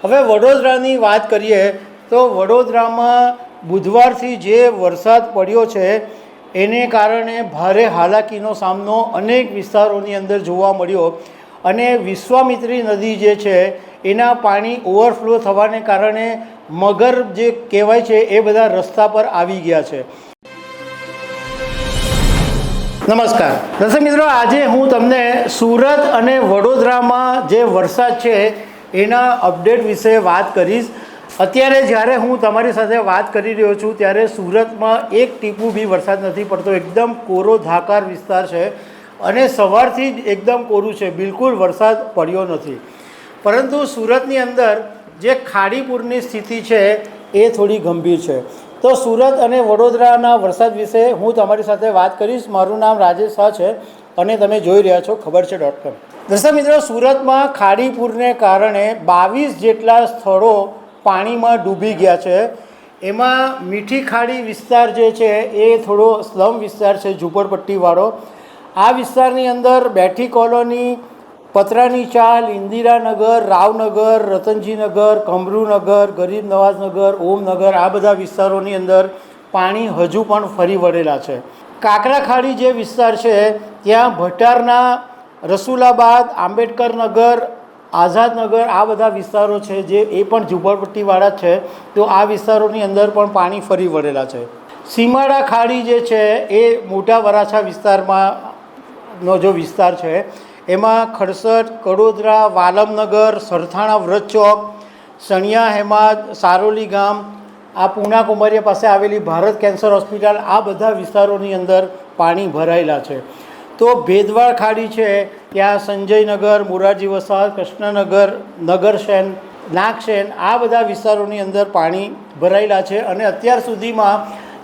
હવે વડોદરાની વાત કરીએ તો વડોદરામાં બુધવારથી જે વરસાદ પડ્યો છે એને કારણે ભારે હાલાકીનો સામનો અનેક વિસ્તારોની અંદર જોવા મળ્યો અને વિશ્વામિત્રી નદી જે છે એના પાણી ઓવરફ્લો થવાને કારણે મગર જે કહેવાય છે એ બધા રસ્તા પર આવી ગયા છે। નમસ્કાર દર્શક મિત્રો, આજે હું તમને સુરત અને વડોદરામાં જે વરસાદ છે એના અપડેટ વિશે વાત કરીશ। અત્યારે જ્યારે હું તમારી સાથે વાત કરી રહ્યો છું ત્યારે સુરતમાં એક ટીપું બી વરસાદ નથી પડતો, એકદમ કોરો ધાકાર વિસ્તાર છે અને સવારથી જ એકદમ કોરું છે, બિલકુલ વરસાદ પડ્યો નથી। પરંતુ સુરતની અંદર જે ખાડીપુરની સ્થિતિ છે એ થોડી ગંભીર છે। તો સુરત અને વડોદરાના વરસાદ વિશે હું તમારી સાથે વાત કરીશ। મારું નામ રાજેશ શાહ છે અને તમે જોઈ રહ્યા છો ખબર છે.com। દર્શક મિત્રો, સુરતમાં ખાડીપુરને કારણે 22 જેટલા સ્થળો પાણીમાં ડૂબી ગયા છે। એમાં મીઠી ખાડી વિસ્તાર જે છે એ થોડો સ્લમ વિસ્તાર છે, ઝૂંપડપટ્ટીવાળો। આ વિસ્તારની અંદર બેઠી કોલોની, પતરાની ચાલ, ઇન્દિરાનગર, રાવનગર, રતનજીનગર, કમરૂનગર, ગરીબ નવાઝનગર, ઓમનગર, આ બધા વિસ્તારોની અંદર પાણી હજુ પણ ફરી વળેલા છે। કાંકરા ખાડી જે વિસ્તાર છે ત્યાં ભટારના, રસુલાબાદ, આંબેડકર નગર, આઝાદનગર, આ બધા વિસ્તારો છે જે એ પણ ઝૂંપડપટ્ટીવાળા છે, તો આ વિસ્તારોની અંદર પણ પાણી ફરી વળેલા છે। સીમાડા ખાડી જે છે એ મોટા વરાછા વિસ્તારમાંનો જો વિસ્તાર છે એમાં ખડસઠ, કડોદરા, વાલમનગર, સરથાણા વ્રત ચોક, સણિયા હેમાદ, સારોલી ગામ, આ પૂના કુંભારિયા પાસે આવેલી ભારત કેન્સર હોસ્પિટલ, આ બધા વિસ્તારોની અંદર પાણી ભરાયેલા છે। તો ભેદવાડ ખાડી છે ત્યાં સંજયનગર, મોરારજી વસાહત, કૃષ્ણનગર, નગરસેન, નાગસેન, આ બધા વિસ્તારોની અંદર પાણી ભરાયેલા છે અને અત્યાર સુધીમાં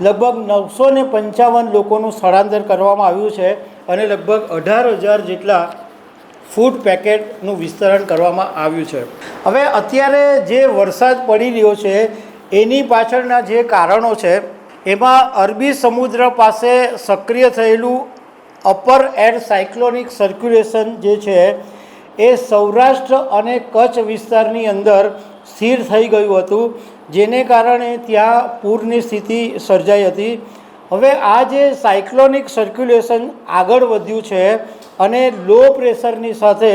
લગભગ 955 લોકોનું સ્થળાંતર કરવામાં આવ્યું છે અને લગભગ 18,000 જેટલા ફૂડ પેકેટનું વિસ્તરણ કરવામાં આવ્યું છે। હવે અત્યારે જે વરસાદ પડી રહ્યો છે એની પાછળના જે કારણો છે એમાં અરબી સમુદ્ર પાસે સક્રિય થયેલું અપર એર સાયક્લોનિક સર્ક્યુલેશન જે છે એ સૌરાષ્ટ્ર અને કચ્છ વિસ્તારની અંદર સ્થિર થઈ ગયું હતું, જેને કારણે ત્યાં પૂરની સ્થિતિ સર્જાઈ હતી। હવે આ જે સાયક્લોનિક સર્ક્યુલેશન આગળ વધ્યું છે અને લો પ્રેશરની સાથે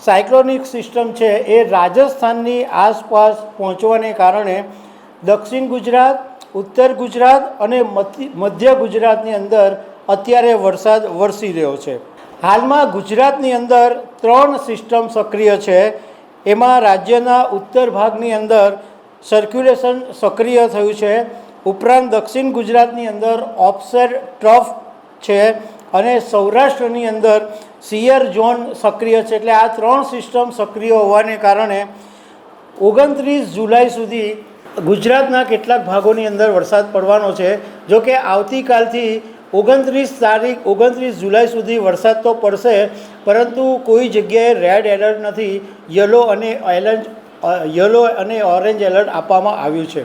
સાયક્લોનિક સિસ્ટમ છે એ રાજસ્થાનની આસપાસ પહોંચવાને કારણે દક્ષિણ ગુજરાત, ઉત્તર ગુજરાત અને મધ્ય ગુજરાતની અંદર અત્યારે વરસાદ વરસી રહ્યો છે। હાલમાં ગુજરાતની અંદર 3 સિસ્ટમ સક્રિય છે। એમાં રાજ્યના ઉત્તર ભાગની અંદર સર્ક્યુલેશન સક્રિય થયું છે, ઉપરાંત દક્ષિણ ગુજરાતની અંદર ઓફસેટ ટ્રફ છે અને સૌરાષ્ટ્રની અંદર સિયર ઝોન સક્રિય છે। એટલે આ 3 સિસ્ટમ સક્રિય હોવાને કારણે 29 જુલાઈ સુધી ગુજરાતના કેટલાક ભાગોની અંદર વરસાદ પડવાનો છે। જો કે આવતીકાલથી 29 જુલાઈ સુધી વરસાદ તો પડશે, પરંતુ કોઈ જગ્યાએ રેડ એલર્ટ નથી, યલો અને ઓરેન્જ એલર્ટ આપવામાં આવ્યું છે।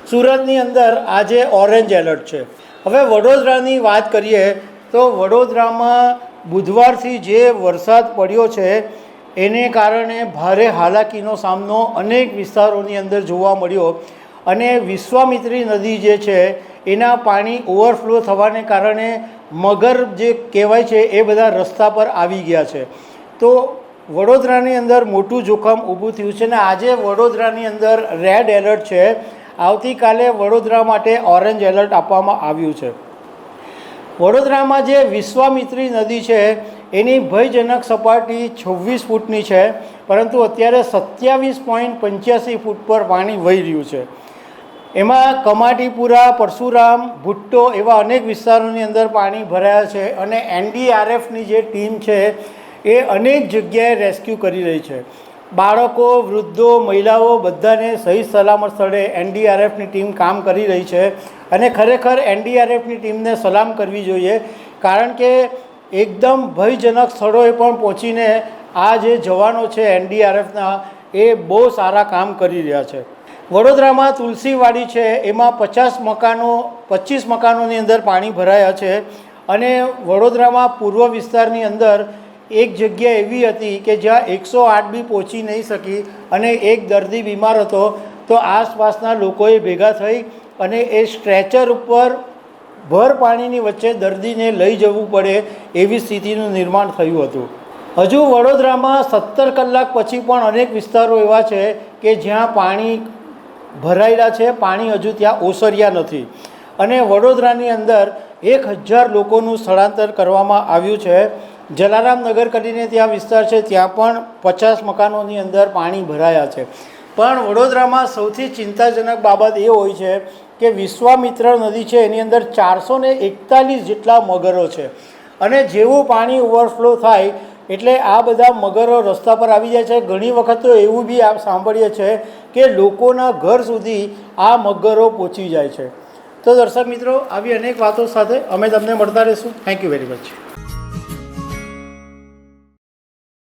સુરતની અંદર આજે ઓરેન્જ એલર્ટ છે। હવે વડોદરાની વાત કરીએ તો વડોદરામાં બુધવારથી જે વરસાદ પડ્યો છે એને કારણે ભારે હાલાકીનો સામનો અનેક વિસ્તારોની અંદર જોવા મળ્યો અને વિશ્વામિત્રી નદી જે છે એના પાણી ઓવરફ્લો થવાને કારણે મગર જે કહેવાય છે એ બધા રસ્તા પર આવી ગયા છે। તો વડોદરાની અંદર મોટું જોખમ ઊભું થયું છે અને આજે વડોદરાની અંદર રેડ એલર્ટ છે। આવતીકાલે વડોદરા માટે ઓરેન્જ એલર્ટ આપવામાં આવ્યું છે। વડોદરામાં જે વિશ્વામિત્રી નદી છે એની ભયજનક સપાટી 26 ફૂટની છે, પરંતુ અત્યારે 27.85 ફૂટ પર પાણી વહી રહ્યું છે। એમાં કમાટીપુરા, પરશુરામ, ભુટ્ટો એવા અનેક વિસ્તારોની અંદર પાણી ભરાયા છે અને NDRFની જે ટીમ છે એ અનેક જગ્યાએ રેસ્ક્યુ કરી રહી છે। બાળકો, વૃદ્ધો, મહિલાઓ બધાને સહી સલામત સ્થળે NDRFની ટીમ કામ કરી રહી છે અને ખરેખર NDRFની ટીમને સલામ કરવી જોઈએ, કારણ કે એકદમ ભયજનક સ્થળોએ પણ પહોંચીને આ જે જવાનો છે NDRFના એ બહુ સારા કામ કરી રહ્યા છે। વડોદરામાં તુલસીવાડી છે એમાં 25 મકાનોની અંદર પાણી ભરાયા છે અને વડોદરામાં પૂર્વ વિસ્તારની અંદર એક જગ્યા એવી હતી કે જ્યાં 108 બી પહોંચી નહીં શકી અને એક દર્દી બીમાર હતો તો આસપાસના લોકોએ ભેગા થઈ અને એ સ્ટ્રેચર ઉપર ભર પાણીની વચ્ચે દર્દીને લઈ જવું પડે એવી સ્થિતિનું નિર્માણ થયું હતું. હજુ વડોદરામાં 17 કલાક પછી પણ અનેક વિસ્તારો એવા છે કે જ્યાં પાણી ભરાયેલા છે, પાણી હજુ ત્યાં ઓસર્યા નથી. અને વડોદરાની અંદર 1000 લોકોનું સ્થળાંતર કરવામાં આવ્યું છે. જલારામનગર કરીને ત્યાં વિસ્તાર છે, ત્યાં પણ 50 મકાનોની અંદર પાણી ભરાયા છે. પણ વડોદરામાં સૌથી ચિંતાજનક બાબત એ હોય છે કે વિશ્વામિત્ર નદી છે એની અંદર 441 જેટલા મગરો છે અને જેવું પાણી ઓવરફ્લો થાય એટલે આ બધા મગરો રસ્તા પર આવી જાય છે. ઘણી વખત તો એવું બી આપ સાંભળીએ છીએ કે લોકોના ઘર સુધી આ મગરો પહોંચી જાય છે. તો દર્શક મિત્રો, આવી અનેક વાતો સાથે અમે તમને મળતા રહીશું. Thank you very much.